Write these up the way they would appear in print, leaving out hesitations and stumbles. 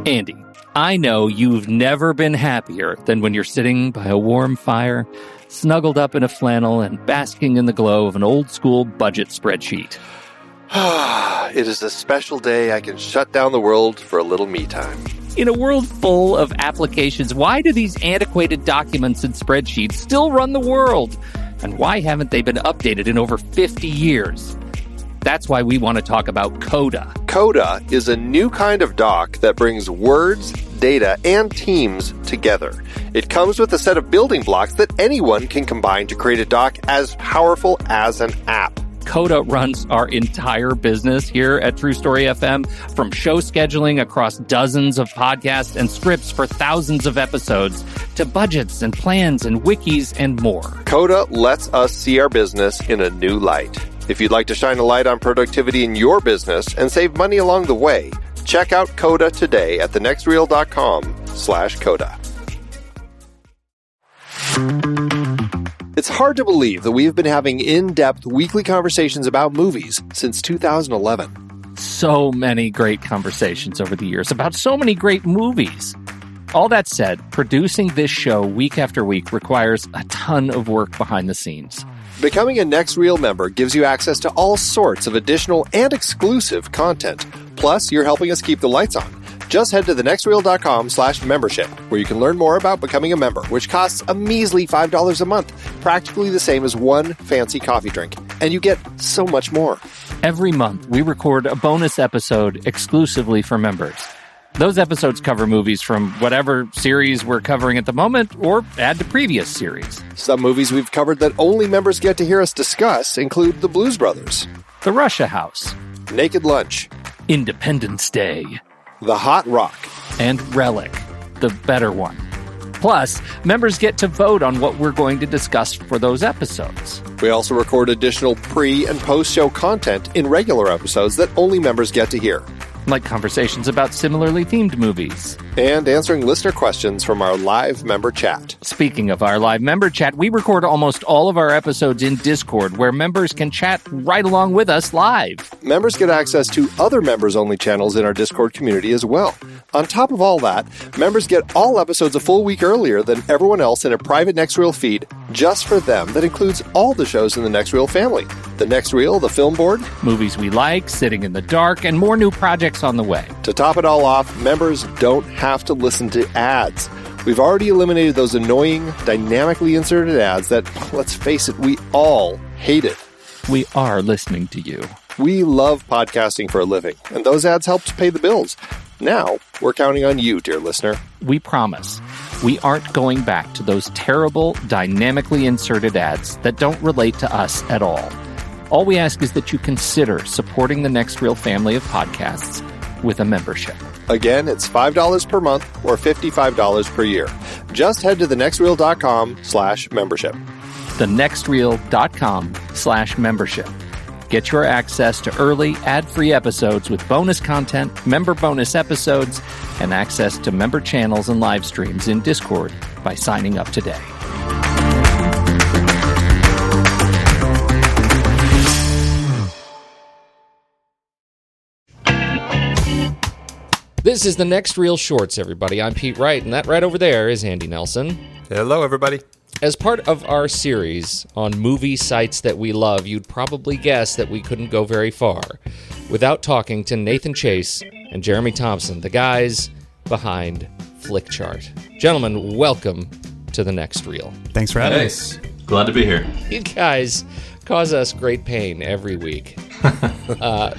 Andy, I know you've never been happier than when you're sitting by a warm fire, snuggled up in a flannel and basking in the glow of an old-school budget spreadsheet. It is a special day I can shut down the world for a little me time. In a world full of applications, why do these antiquated documents and spreadsheets still run the world? And why haven't they been updated in over 50 years? That's why we want to talk about Coda. Coda is a new kind of doc that brings words, data, and teams together. It comes with a set of building blocks that anyone can combine to create a doc as powerful as an app. Coda runs our entire business here at True Story FM, from show scheduling across dozens of podcasts and scripts for thousands of episodes, to budgets and plans and wikis and more. Coda lets us see our business in a new light. If you'd like to shine a light on productivity in your business and save money along the way, check out Coda today at thenextreel.com/Coda. It's hard to believe that we've been having in-depth weekly conversations about movies since 2011. So many great conversations over the years about so many great movies. All that said, producing this show week after week requires a ton of work behind the scenes. Becoming a Next Reel member gives you access to all sorts of additional and exclusive content. Plus, you're helping us keep the lights on. Just head to thenextreel.com/membership, where you can learn more about becoming a member, which costs a measly $5 a month, practically the same as one fancy coffee drink. And you get so much more. Every month, we record a bonus episode exclusively for members. Those episodes cover movies from whatever series we're covering at the moment, or add to previous series. Some movies we've covered that only members get to hear us discuss include The Blues Brothers, The Russia House, Naked Lunch, Independence Day, The Hot Rock, and Relic, the better one. Plus, members get to vote on what we're going to discuss for those episodes. We also record additional pre- and post-show content in regular episodes that only members get to hear. Like conversations about similarly themed movies. And answering listener questions from our live member chat. Speaking of our live member chat, we record almost all of our episodes in Discord, where members can chat right along with us live. Members get access to other members-only channels in our Discord community as well. On top of all that, members get all episodes a full week earlier than everyone else in a private Next Reel feed just for them that includes all the shows in the Next Reel family. The Next Reel, the Film Board, movies we like, Sitting in the Dark, and more new projects on the way. To top it all off, members don't have to listen to ads. We've already eliminated those annoying, dynamically inserted ads that, let's face it, we all hated. We are listening to you. We love podcasting for a living, and those ads help to pay the bills. Now, we're counting on you, dear listener. We promise we aren't going back to those terrible, dynamically inserted ads that don't relate to us at all. All we ask is that you consider supporting the Next Reel family of podcasts with a membership. Again, it's $5 per month or $55 per year. Just head to thenextreel.com/membership. thenextreel.com/membership. Get your access to early, ad-free episodes with bonus content, member bonus episodes, and access to member channels and live streams in Discord by signing up today. This is the Next Reel Shorts, everybody. I'm Pete Wright, and that right over there is Andy Nelson. Hello, everybody. As part of our series on movie sites that we love, you'd probably guess that we couldn't go very far without talking to Nathan Chase and Jeremy Thompson, the guys behind Flickchart. Gentlemen, welcome to the Next Reel. Thanks for having us. Glad to be here. You guys cause us great pain every week. What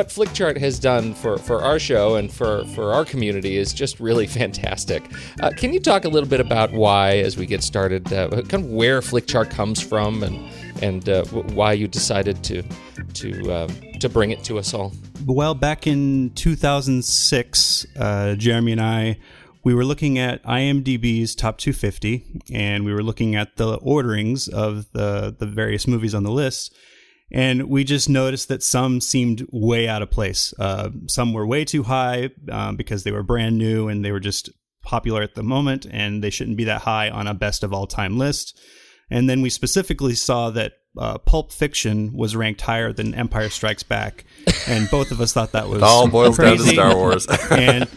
Flickchart has done for our show and for our community is just really fantastic. Can you talk a little bit about why, as we get started, kind of where Flickchart comes from and why you decided to bring it to us all? Well, back in 2006, Jeremy and I, we were looking at IMDb's top 250, and we were looking at the orderings of the various movies on the list. And we just noticed that some seemed way out of place. Some were way too high because they were brand new and they were just popular at the moment, and they shouldn't be that high on a best of all time list. And then we specifically saw that Pulp Fiction was ranked higher than Empire Strikes Back, and both of us thought that was It all boils crazy. down to Star Wars. And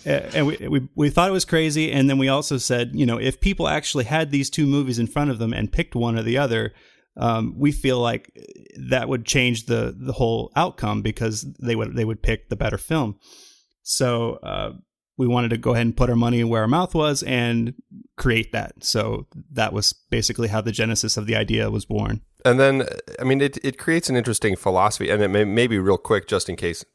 and we thought it was crazy. And then we also said, if people actually had these two movies in front of them and picked one or the other, we feel like that would change the whole outcome, because they would pick the better film. So we wanted to go ahead and put our money where our mouth was and create that. So that was basically how the genesis of the idea was born. And then, I mean, it creates an interesting philosophy, and it may be real quick, just in case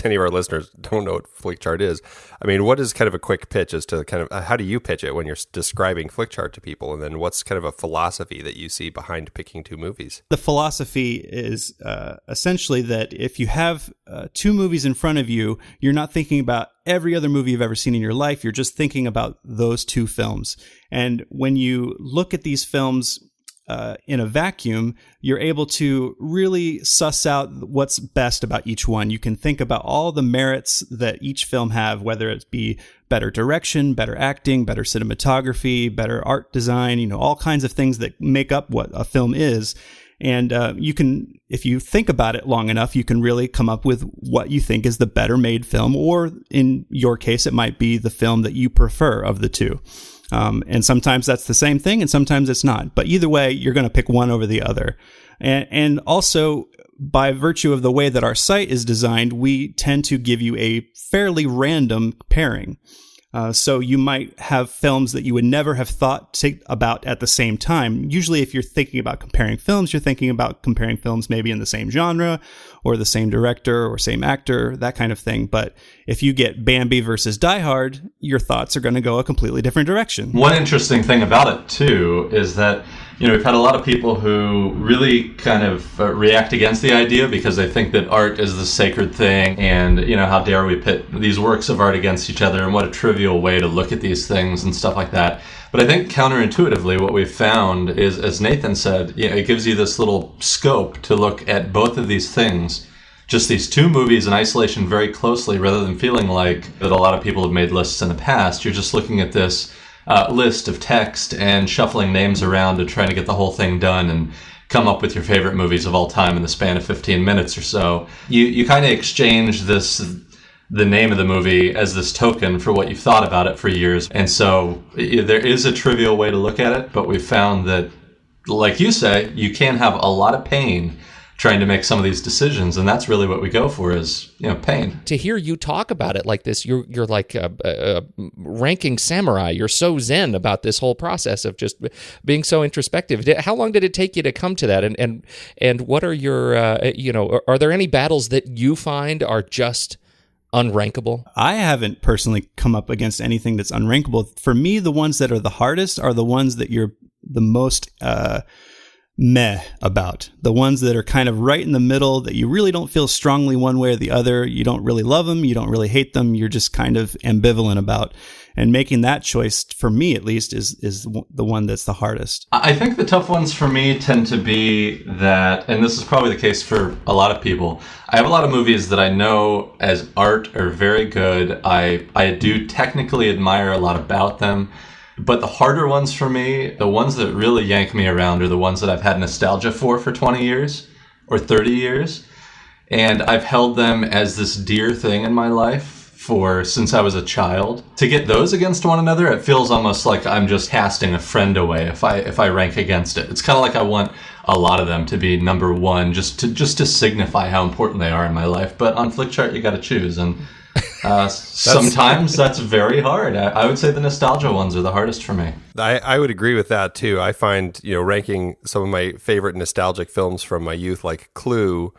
any of our listeners don't know what Flickchart is. I mean, what is kind of a quick pitch as to kind of how do you pitch it when you're describing Flickchart to people, and then what's kind of a philosophy that you see behind picking two movies? The philosophy is essentially that if you have two movies in front of you, you're not thinking about every other movie you've ever seen in your life. You're just thinking about those two films. And when you look at these films in a vacuum, you're able to really suss out what's best about each one. You can think about all the merits that each film have, whether it be better direction, better acting, better cinematography, better art design, all kinds of things that make up what a film is. And you can, if you think about it long enough, you can really come up with what you think is the better made film, or in your case, it might be the film that you prefer of the two. And sometimes that's the same thing, and sometimes it's not. But either way, you're going to pick one over the other. And also, by virtue of the way that our site is designed, we tend to give you a fairly random pairing. So you might have films that you would never have thought about at the same time. Usually, if you're thinking about comparing films, you're thinking about comparing films maybe in the same genre, or the same director, or same actor, that kind of thing. But if you get Bambi versus Die Hard, your thoughts are going to go a completely different direction. One interesting thing about it, too, is that we've had a lot of people who really kind of react against the idea because they think that art is the sacred thing, and, how dare we pit these works of art against each other, and what a trivial way to look at these things and stuff like that. But I think counterintuitively what we've found is, as Nathan said, it gives you this little scope to look at both of these things, just these two movies in isolation very closely, rather than feeling like that a lot of people have made lists in the past. You're just looking at this list of text and shuffling names around and trying to get the whole thing done and come up with your favorite movies of all time in the span of 15 minutes or so. You kind of exchange the name of the movie as this token for what you've thought about it for years. And so there is a trivial way to look at it, but we've found that, like you say, you can have a lot of pain trying to make some of these decisions, and that's really what we go for, is pain. To hear you talk about it like this, you're like a ranking samurai. You're so zen about this whole process of just being so introspective. How long did it take you to come to that? And what are your are there any battles that you find are just unrankable? I haven't personally come up against anything that's unrankable. For me, the ones that are the hardest are the ones that you're the most meh about. The ones that are kind of right in the middle, that you really don't feel strongly one way or the other. You don't really love them, you don't really hate them, you're just kind of ambivalent about. And making that choice, for me at least, is the one that's the hardest. I think the tough ones for me tend to be that, and this is probably the case for a lot of people, I have a lot of movies that I know as art are very good. I do technically admire a lot about them. But the harder ones for me, the ones that really yank me around, are the ones that I've had nostalgia for 20 years or 30 years. And I've held them as this dear thing in my life since I was a child. To get those against one another, it feels almost like I'm just casting a friend away if I rank against it. It's kind of like I want a lot of them to be number one, just to signify how important they are in my life. But on Flickchart, you got to choose, and sometimes that's very hard. I would say the nostalgia ones are the hardest for me. I would agree with that too. I find, ranking some of my favorite nostalgic films from my youth, like Clue,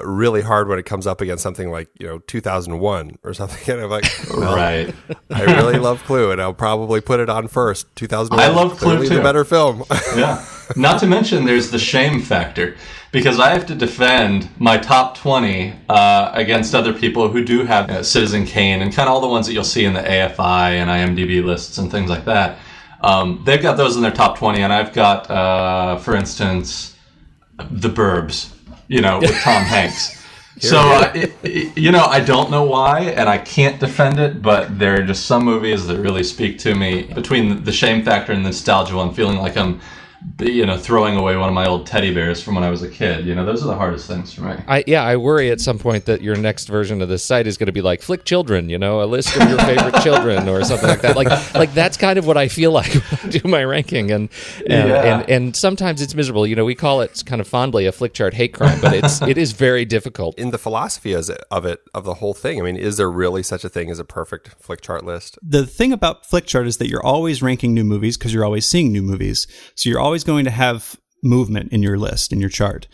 really hard when it comes up against something like 2001 or something. And I'm like, well, right. I really love Clue, and I'll probably put it on first. 2001. I love Clue too. The better film. Yeah. Not to mention, there's the shame factor, because I have to defend my top 20 against other people who do have Citizen Kane and kind of all the ones that you'll see in the AFI and IMDb lists and things like that. They've got those in their top 20, and I've got, for instance, The Burbs, with Tom Hanks. So, I don't know why, and I can't defend it, but there are just some movies that really speak to me. Between the shame factor and the nostalgia one, feeling like I'm throwing away one of my old teddy bears from when I was a kid. Those are the hardest things for me. I worry at some point that your next version of this site is going to be like Flick Children, a list of your favorite children or something like that. Like that's kind of what I feel like when I do my ranking, and sometimes it's miserable. We call it kind of fondly a Flickchart hate crime, but it is very difficult. In the philosophy of the whole thing, I mean, is there really such a thing as a perfect Flickchart list? The thing about Flickchart is that you're always ranking new movies because you're always seeing new movies. So you're always going to have movement in your list, in your chart.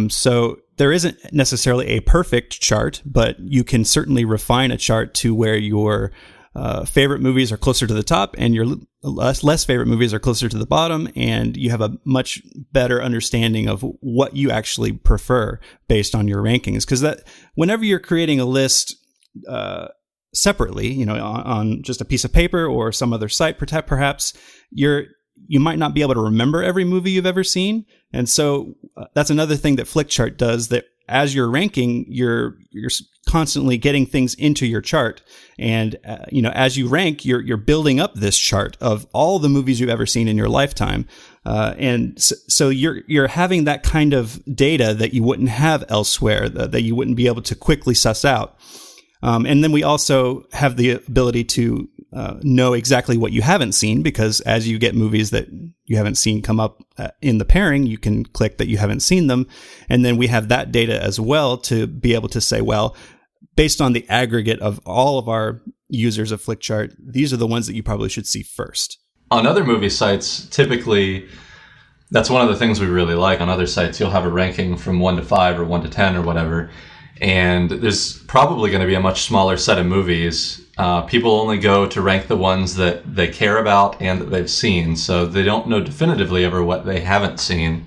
So there isn't necessarily a perfect chart, but you can certainly refine a chart to where your favorite movies are closer to the top and your less favorite movies are closer to the bottom, and you have a much better understanding of what you actually prefer based on your rankings. Because that whenever you're creating a list separately, on just a piece of paper or some other site, perhaps you might not be able to remember every movie you've ever seen. And so that's another thing that Flickchart does, that as you're ranking, you're constantly getting things into your chart. And, as you rank, you're building up this chart of all the movies you've ever seen in your lifetime. And so you're having that kind of data that you wouldn't have elsewhere, that you wouldn't be able to quickly suss out. And then we also have the ability to know exactly what you haven't seen, because as you get movies that you haven't seen come up in the pairing, you can click that you haven't seen them. And then we have that data as well to be able to say, well, based on the aggregate of all of our users of Flickchart, these are the ones that you probably should see first. On other movie sites, typically, that's one of the things we really like. On other sites, you'll have a ranking from 1 to 5 or 1 to 10 or whatever. And there's probably going to be a much smaller set of movies. People only go to rank the ones that they care about and that they've seen. So they don't know definitively ever what they haven't seen,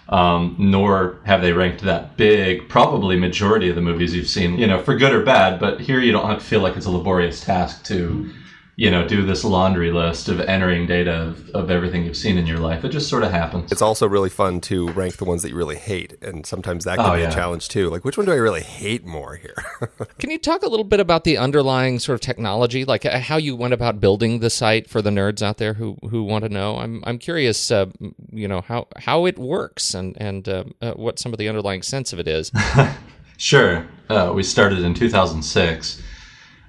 nor have they ranked that big, probably majority of the movies you've seen, for good or bad. But here you don't have to feel like it's a laborious task to, do this laundry list of entering data of everything you've seen in your life. It just sort of happens. It's also really fun to rank the ones that you really hate, and sometimes that can be a challenge too. Like, which one do I really hate more here? Can you talk a little bit about the underlying sort of technology, like how you went about building the site for the nerds out there who want to know? I'm curious, how it works and what some of the underlying sense of it is. Sure. We started in 2006.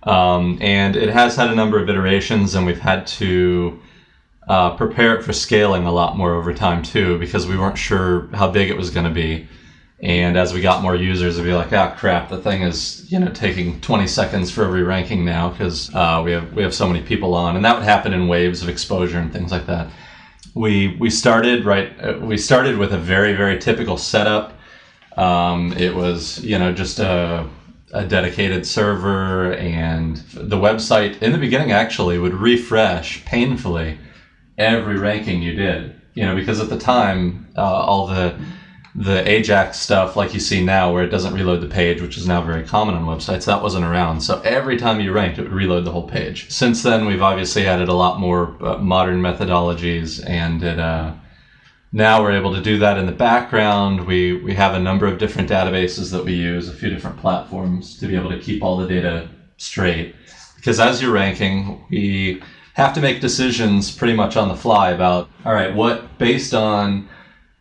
And it has had a number of iterations, and we've had to prepare it for scaling a lot more over time too, because we weren't sure how big it was going to be. And as we got more users, it'd be like, crap, the thing is, taking 20 seconds for every ranking now because we have so many people on, and that would happen in waves of exposure and things like that. We started with a very, very typical setup. It was just a dedicated server, and the website in the beginning actually would refresh painfully every ranking you did, because at the time all the Ajax stuff like you see now where it doesn't reload the page, which is now very common on websites, that wasn't around. So every time you ranked, it would reload the whole page. Since then, we've obviously added a lot more modern methodologies, and now we're able to do that in the background. We have a number of different databases that we use, a few different platforms to be able to keep all the data straight. Because as you're ranking, we have to make decisions pretty much on the fly about, all right, what, based on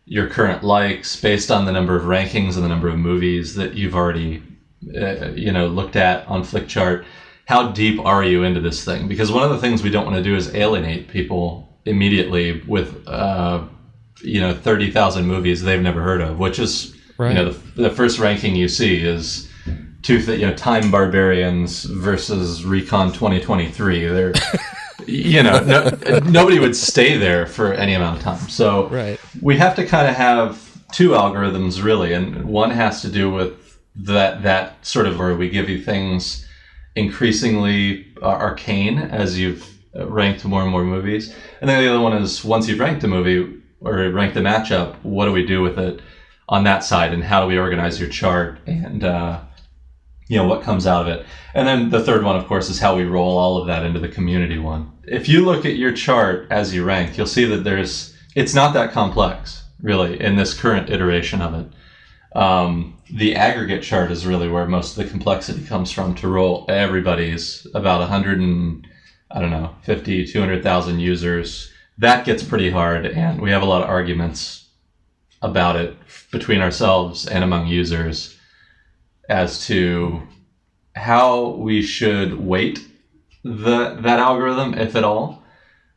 your current likes, based on the number of rankings and the number of movies that you've already looked at on Flickchart, how deep are you into this thing? Because one of the things we don't want to do is alienate people immediately with 30,000 movies they've never heard of, which is right. The first ranking you see is Time Barbarians versus Recon 2023. They're nobody would stay there for any amount of time. So right. We have to kind of have two algorithms really, and one has to do with that sort of where we give you things increasingly arcane as you've ranked more and more movies, and then the other one is once you've ranked a movie or rank the matchup, what do we do with it on that side, and how do we organize your chart, and what comes out of it. And then the third one, of course, is how we roll all of that into the community one. If you look at your chart as you rank, you'll see that it's not that complex, really, in this current iteration of it. The aggregate chart is really where most of the complexity comes from to roll everybody's about 200,000 users that gets pretty hard, and we have a lot of arguments about it between ourselves and among users as to how we should weight that algorithm, if at all.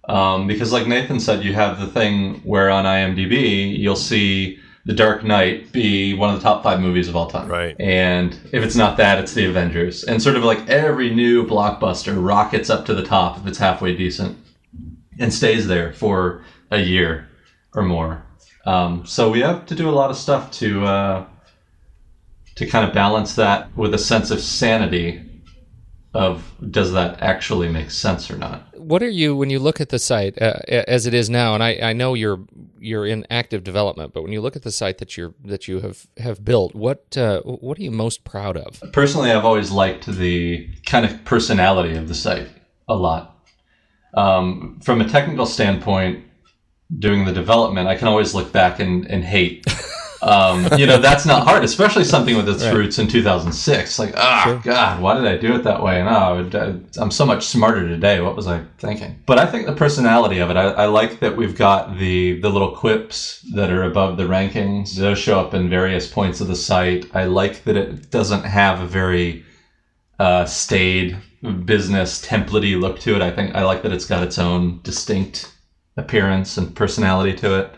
Because like Nathan said, you have the thing where on IMDb, you'll see The Dark Knight be one of the top 5 movies of all time. Right. And if it's not that, it's The Avengers. And sort of like every new blockbuster rockets up to the top if it's halfway decent and stays there for a year or more. So we have to do a lot of stuff to kind of balance that with a sense of sanity of, does that actually make sense or not? What are you, when you look at the site as it is now, and I know you're in active development, but when you look at the site that you have built, what are you most proud of? Personally, I've always liked the kind of personality of the site a lot. From a technical standpoint, doing the development, I can always look back and hate. That's not hard, especially something with its roots in 2006. Like, sure. God, why did I do it that way? And I'm so much smarter today. What was I thinking? But I think the personality of it, I like that we've got the little quips that are above the rankings. Those show up in various points of the site. I like that it doesn't have a very staid business template-y look to it. I like that it's got its own distinct appearance and personality to it.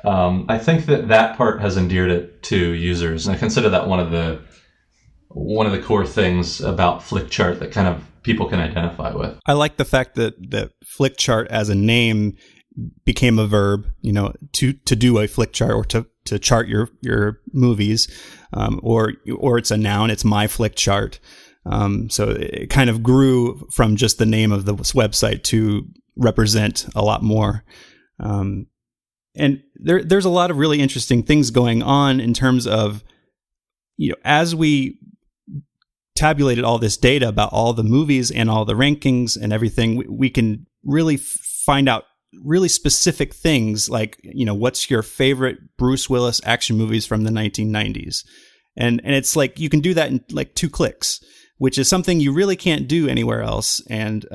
I think that part has endeared it to users, and I consider that one of the core things about Flickchart that kind of people can identify with. I like the fact that Flickchart as a name became a verb, to do a Flickchart or to chart your movies, or it's a noun. It's my Flickchart. So it kind of grew from just the name of the website to represent a lot more. And there's a lot of really interesting things going on in terms of, as we tabulated all this data about all the movies and all the rankings and everything, we can really find out really specific things like, what's your favorite Bruce Willis action movies from the 1990s? And it's like you can do that in like 2 clicks, which is something you really can't do anywhere else. And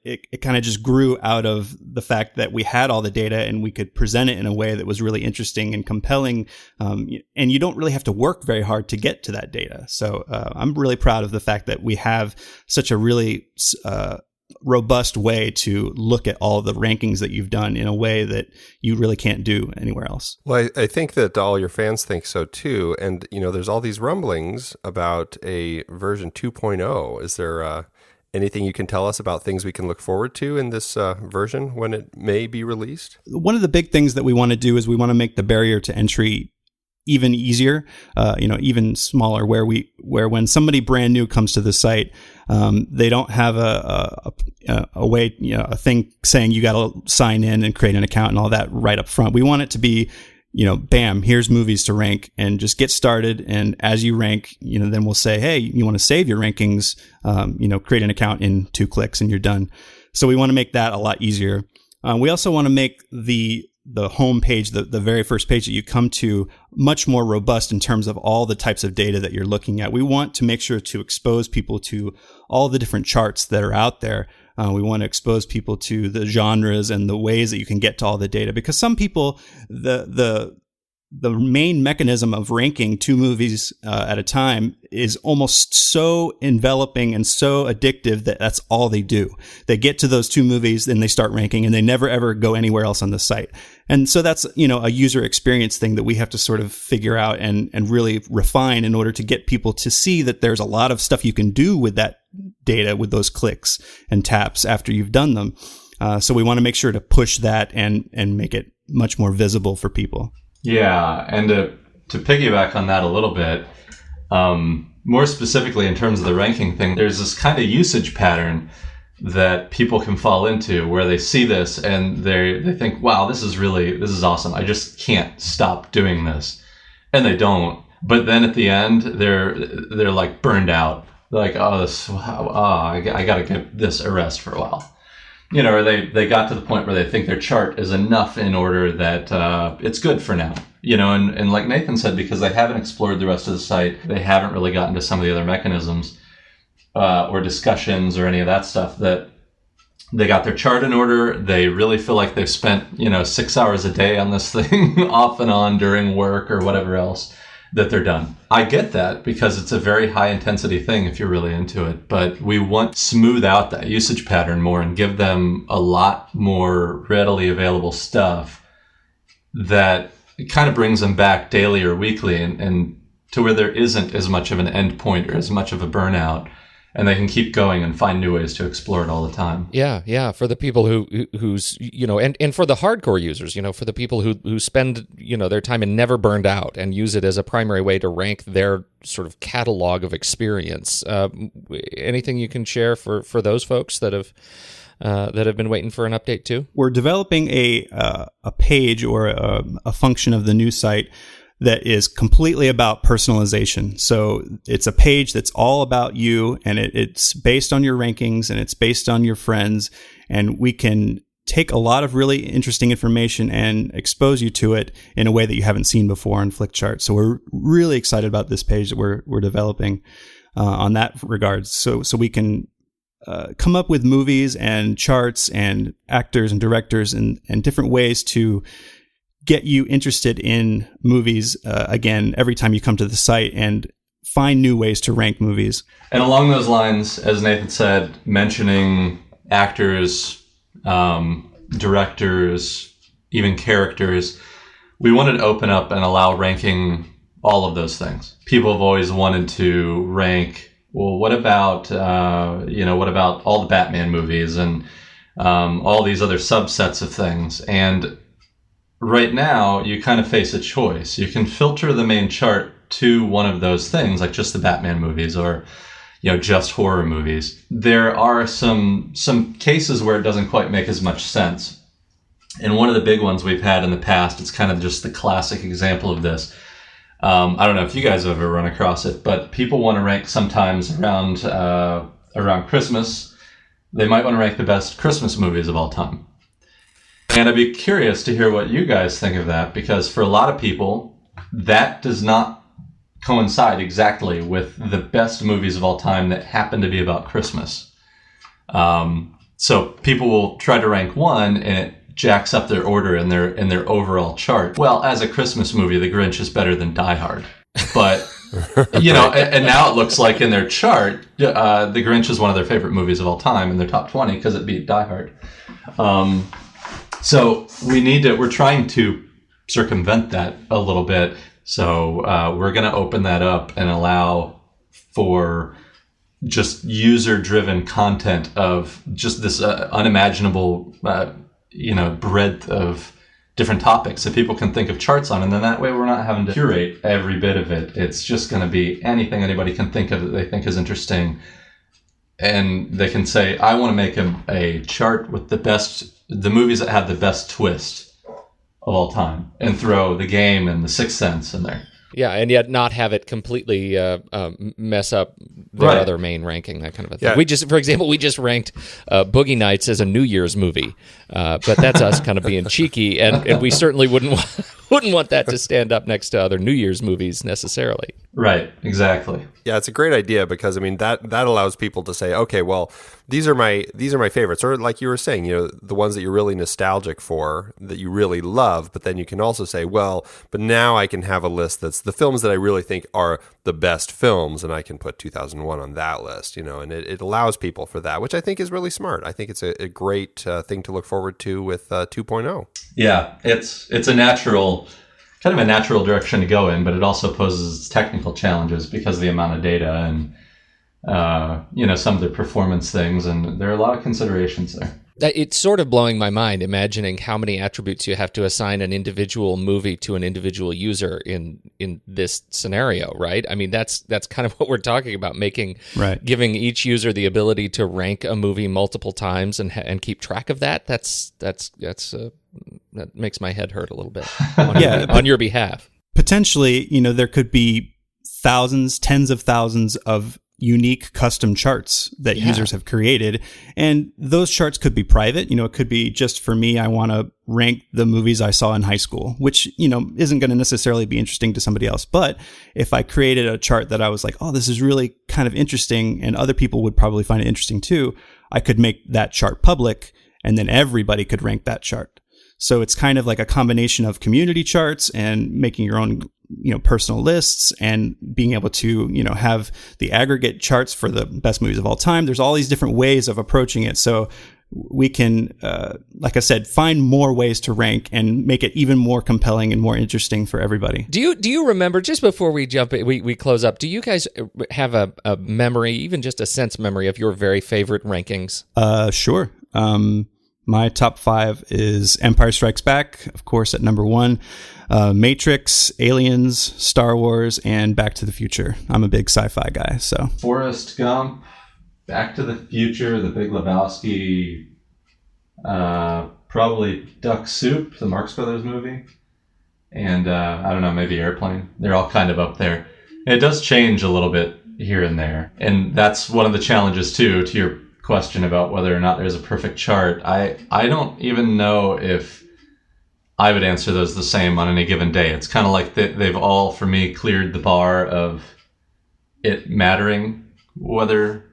it kind of just grew out of the fact that we had all the data and we could present it in a way that was really interesting and compelling. And you don't really have to work very hard to get to that data. So I'm really proud of the fact that we have such a really robust way to look at all the rankings that you've done in a way that you really can't do anywhere else. Well, I think that all your fans think so too. And, there's all these rumblings about a version 2.0. Is there anything you can tell us about things we can look forward to in this version when it may be released? One of the big things that we want to do is we want to make the barrier to entry even easier, even smaller, where when somebody brand new comes to the site, they don't have a way, a thing saying you got to sign in and create an account and all that right up front. We want it to be, bam, here's movies to rank and just get started. And as you rank, then we'll say, hey, you want to save your rankings, create an account in 2 clicks and you're done. So we want to make that a lot easier. We also want to make the home page, the very first page that you come to, much more robust in terms of all the types of data that you're looking at. We want to make sure to expose people to all the different charts that are out there. We want to expose people to the genres and the ways that you can get to all the data, because some people, the main mechanism of ranking 2 movies at a time is almost so enveloping and so addictive that that's all they do. They get to those 2 movies, then they start ranking, and they never ever go anywhere else on the site. And so that's, a user experience thing that we have to sort of figure out and really refine in order to get people to see that there's a lot of stuff you can do with that data, with those clicks and taps after you've done them. So we want to make sure to push that and make it much more visible for people. Yeah, and to piggyback on that a little bit, more specifically in terms of the ranking thing, there's this kind of usage pattern that people can fall into where they see this and they think, wow, this is awesome. I just can't stop doing this. And they don't. But then at the end, they're like burned out. They're like, I got to give this a rest for a while. Or they got to the point where they think their chart is enough in order that it's good for now. And like Nathan said, because they haven't explored the rest of the site, they haven't really gotten to some of the other mechanisms or discussions or any of that stuff that They got their chart in order. They really feel like they've spent, 6 hours a day on this thing off and on during work or whatever else, that they're done. I get that because it's a very high intensity thing if you're really into it, but we want to smooth out that usage pattern more and give them a lot more readily available stuff that kind of brings them back daily or weekly and to where there isn't as much of an end point or as much of a burnout. And they can keep going and find new ways to explore it all the time. Yeah. For the people who's and for the hardcore users, for the people who spend their time and never burned out and use it as a primary way to rank their sort of catalog of experience. Anything you can share for those folks that have been waiting for an update too? We're developing a page or a function of the new site that is completely about personalization. So it's a page that's all about you, and it's based on your rankings, and it's based on your friends, and we can take a lot of really interesting information and expose you to it in a way that you haven't seen before on Flickchart. So we're really excited about this page that we're developing on that regard. So we can come up with movies and charts and actors and directors and different ways to get you interested in movies again every time you come to the site and find new ways to rank movies. And along those lines, as Nathan said, mentioning actors, directors, even characters, we wanted to open up and allow ranking all of those things. People have always wanted to rank, well, what about all the Batman movies and all these other subsets of things? And right now, you kind of face a choice. You can filter the main chart to one of those things, like just the Batman movies or, just horror movies. There are some cases where it doesn't quite make as much sense. And one of the big ones we've had in the past, it's kind of just the classic example of this. I don't know if you guys have ever run across it, but people want to rank sometimes around Christmas. They might want to rank the best Christmas movies of all time. And I'd be curious to hear what you guys think of that, because for a lot of people, that does not coincide exactly with the best movies of all time that happen to be about Christmas. So people will try to rank one, and it jacks up their order in their overall chart. Well, as a Christmas movie, The Grinch is better than Die Hard. But, and now it looks like in their chart, The Grinch is one of their favorite movies of all time in their top 20 because it beat Die Hard. So we're trying to circumvent that a little bit. So we're going to open that up and allow for just user-driven content of just this unimaginable, breadth of different topics that people can think of charts on. And then that way we're not having to curate every bit of it. It's just going to be anything anybody can think of that they think is interesting. And they can say, I want to make a chart with the movies that have the best twist of all time, and throw The Game and The Sixth Sense in there. Yeah, and yet not have it completely mess up the other main ranking, that kind of a thing. Yeah. For example, we just ranked Boogie Nights as a New Year's movie, but that's us kind of being cheeky, and we certainly wouldn't want that to stand up next to other New Year's movies necessarily. Right, exactly. Yeah, it's a great idea because that allows people to say, okay, well, these are my favorites, or like you were saying, the ones that you're really nostalgic for, that you really love. But then you can also say, well, but now I can have a list that's the films that I really think are the best films, and I can put 2001 on that list. And it allows people for that, which I think is really smart. I think it's a great thing to look forward to with 2.0. Yeah, it's a natural direction to go in, but it also poses technical challenges because of the amount of data and some of the performance things, and there are a lot of considerations there. It's sort of blowing my mind imagining how many attributes you have to assign an individual movie to an individual user in this scenario, right? I mean, that's kind of what we're talking about, giving each user the ability to rank a movie multiple times and keep track of that. That makes my head hurt a little bit on your behalf. Potentially, there could be thousands, tens of thousands of unique custom charts that users have created. And those charts could be private. It could be just for me, I want to rank the movies I saw in high school, which, isn't going to necessarily be interesting to somebody else. But if I created a chart that I was like, oh, this is really kind of interesting, and other people would probably find it interesting too, I could make that chart public, and then everybody could rank that chart. So it's kind of like a combination of community charts and making your own, personal lists, and being able to, have the aggregate charts for the best movies of all time. There's all these different ways of approaching it. So we can, like I said, find more ways to rank and make it even more compelling and more interesting for everybody. Do you remember, just before we we close up, do you guys have a memory, even just a sense memory, of your very favorite rankings? Sure. My top 5 is Empire Strikes Back, of course, at number 1, Matrix, Aliens, Star Wars, and Back to the Future. I'm a big sci-fi guy, so. Forrest Gump, Back to the Future, The Big Lebowski, probably Duck Soup, the Marx Brothers movie, and I don't know, maybe Airplane. They're all kind of up there. It does change a little bit here and there, and that's one of the challenges too, to your question about whether or not there's a perfect chart. I don't even know if I would answer those the same on any given day. It's kind of like they've all, for me, cleared the bar of it mattering whether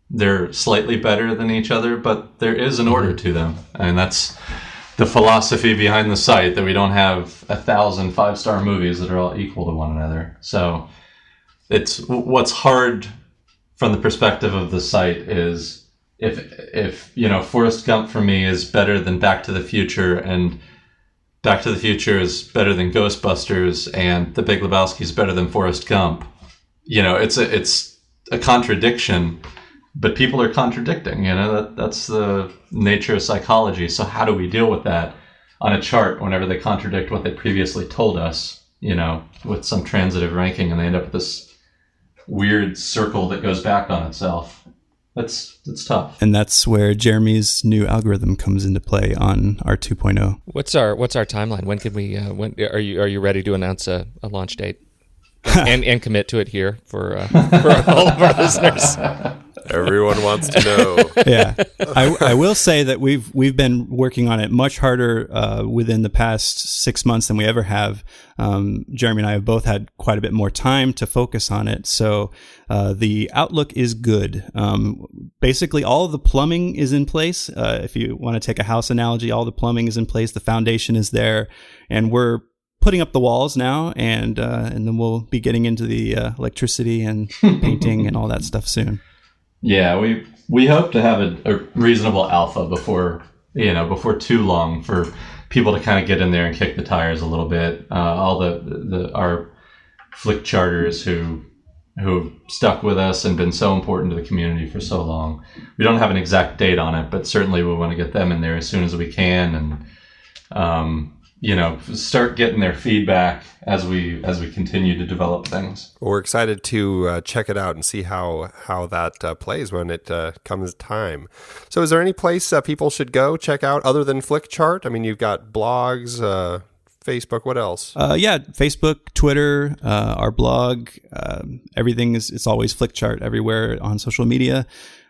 they're slightly better than each other, but there is an order to them. And that's the philosophy behind the site, that we don't have 1,000 5-star movies that are all equal to one another. So it's what's hard from the perspective of the site is if Forrest Gump for me is better than Back to the Future, and Back to the Future is better than Ghostbusters, and The Big Lebowski is better than Forrest Gump, it's a contradiction, but people are contradicting. That's the nature of psychology. So how do we deal with that on a chart whenever they contradict what they previously told us, with some transitive ranking, and they end up with this weird circle that goes back on itself? It's tough. And that's where Jeremy's new algorithm comes into play on our 2.0. What's our timeline? When can we? When are you ready to announce a launch date and commit to it here for all of our listeners? Everyone wants to know. Yeah, I will say that we've been working on it much harder within the past 6 months than we ever have. Jeremy and I have both had quite a bit more time to focus on it, so the outlook is good. Basically, all of the plumbing is in place. If you want to take a house analogy, all the plumbing is in place. The foundation is there, and we're putting up the walls now, and then we'll be getting into the electricity and painting and all that stuff soon. Yeah, we hope to have a reasonable alpha before too long, for people to kind of get in there and kick the tires a little bit. All our Flickcharters who stuck with us and been so important to the community for so long. We don't have an exact date on it, but certainly we want to get them in there as soon as we can, and start getting their feedback as we continue to develop things. Well, we're excited to check it out and see how that plays when it comes time. So is there any place people should go check out other than Flickchart? I mean, you've got blogs, Facebook, what else? Facebook, Twitter, our blog, everything it's always Flickchart everywhere on social media.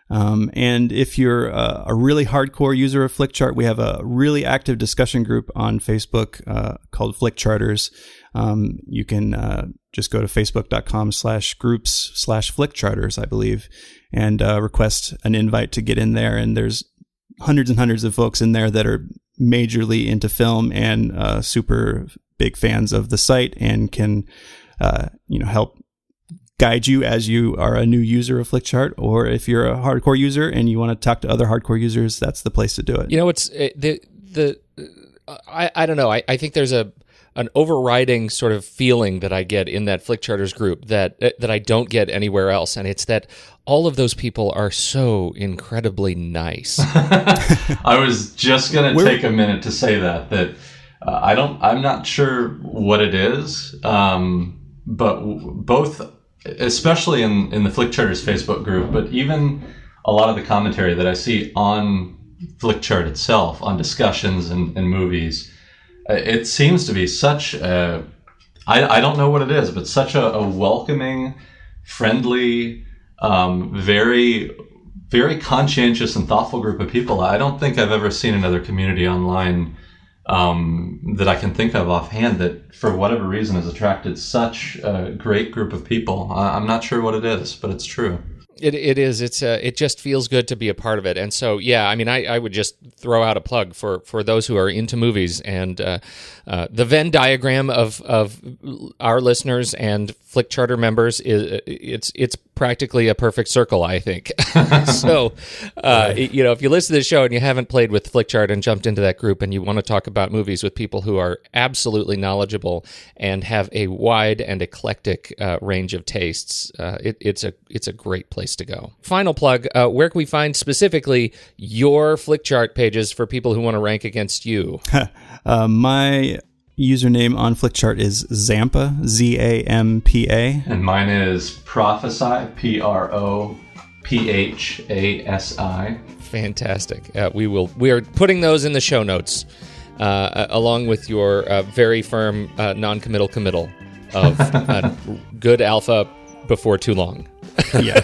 And if you're a really hardcore user of Flickchart, we have a really active discussion group on Facebook called Flickcharters. You can just go to facebook.com/groups/Flickcharters, I believe, and request an invite to get in there. And there's hundreds and hundreds of folks in there that are majorly into film and super big fans of the site, and can help guide you as you are a new user of Flickchart, or if you're a hardcore user and you want to talk to other hardcore users, that's the place to do it. It's I don't know. I think there's an overriding sort of feeling that I get in that Flickcharters group that I don't get anywhere else, and it's that all of those people are so incredibly nice. I was just going to take a minute to say that I'm not sure what it is, but both, especially in the Flickcharters Facebook group, but even a lot of the commentary that I see on Flickchart itself, on discussions and movies, it seems to be such a, I don't know what it is, but such a welcoming, friendly, very, very conscientious and thoughtful group of people. I don't think I've ever seen another community online that I can think of offhand that, for whatever reason, has attracted such a great group of people. I'm not sure what it is, but it's true. It is. It just feels good to be a part of it. And so, yeah, I mean, I would just throw out a plug for those who are into movies, and the Venn diagram of our listeners and Flickcharter members it's practically a perfect circle, I think. So, if you listen to the show and you haven't played with Flickchart and jumped into that group, and you want to talk about movies with people who are absolutely knowledgeable and have a wide and eclectic range of tastes, it's a great place to go. Final plug, where can we find specifically your Flickchart pages for people who want to rank against you? My username on Flickchart is Zampa, Zampa. And mine is Prophesy, Prophasi. Fantastic. We are putting those in the show notes, along with your very firm non-committal committal of good alpha before too long. Yeah.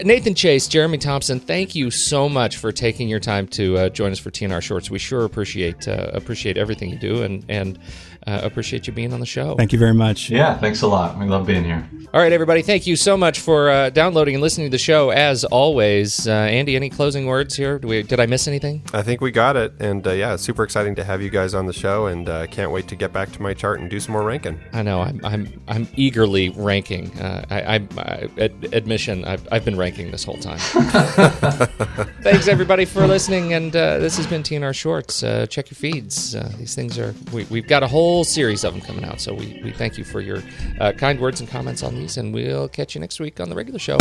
Nathan Chase, Jeremy Thompson, thank you so much for taking your time to join us for TNR Shorts. We sure appreciate everything you do, and appreciate you being on the show. Thank you very much. Yeah, thanks a lot. We love being here. All right, everybody, thank you so much for downloading and listening to the show, as always. Andy, any closing words here? Did I miss anything? I think we got it. And it's super exciting to have you guys on the show, and can't wait to get back to my chart and do some more ranking. I know. I'm eagerly ranking. Admission, I've been ranking this whole time. Thanks, everybody, for listening. And this has been TNR Shorts. Check your feeds. These things we've got a whole series of them coming out. So we thank you for your kind words and comments on these. And we'll catch you next week on the regular show.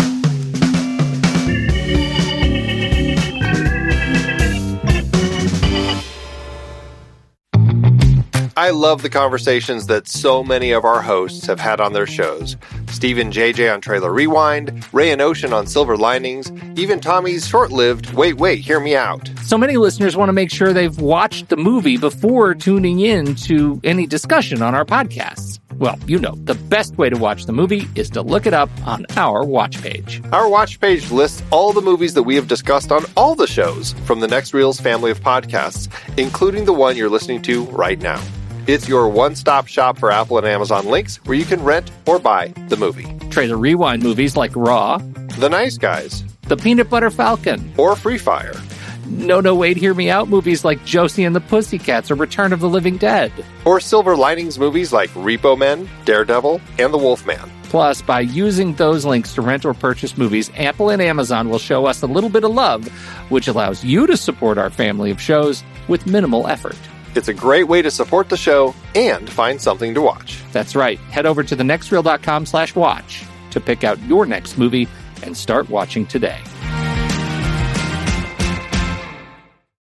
I love the conversations that so many of our hosts have had on their shows. Steve and JJ on Trailer Rewind, Ray and Ocean on Silver Linings, even Tommy's short-lived Wait, Hear Me Out. So many listeners want to make sure they've watched the movie before tuning in to any discussion on our podcasts. Well, the best way to watch the movie is to look it up on our watch page. Our watch page lists all the movies that we have discussed on all the shows from the Next Reels family of podcasts, including the one you're listening to right now. It's your one-stop shop for Apple and Amazon links where you can rent or buy the movie. Trailer Rewind movies like Raw, The Nice Guys, The Peanut Butter Falcon, or Free Fire. No, Wait, Hear Me Out movies like Josie and the Pussycats or Return of the Living Dead. Or Silver Linings movies like Repo Men, Daredevil, and The Wolfman. Plus, by using those links to rent or purchase movies, Apple and Amazon will show us a little bit of love, which allows you to support our family of shows with minimal effort. It's a great way to support the show and find something to watch. That's right. Head over to thenextreel.com/watch to pick out your next movie and start watching today.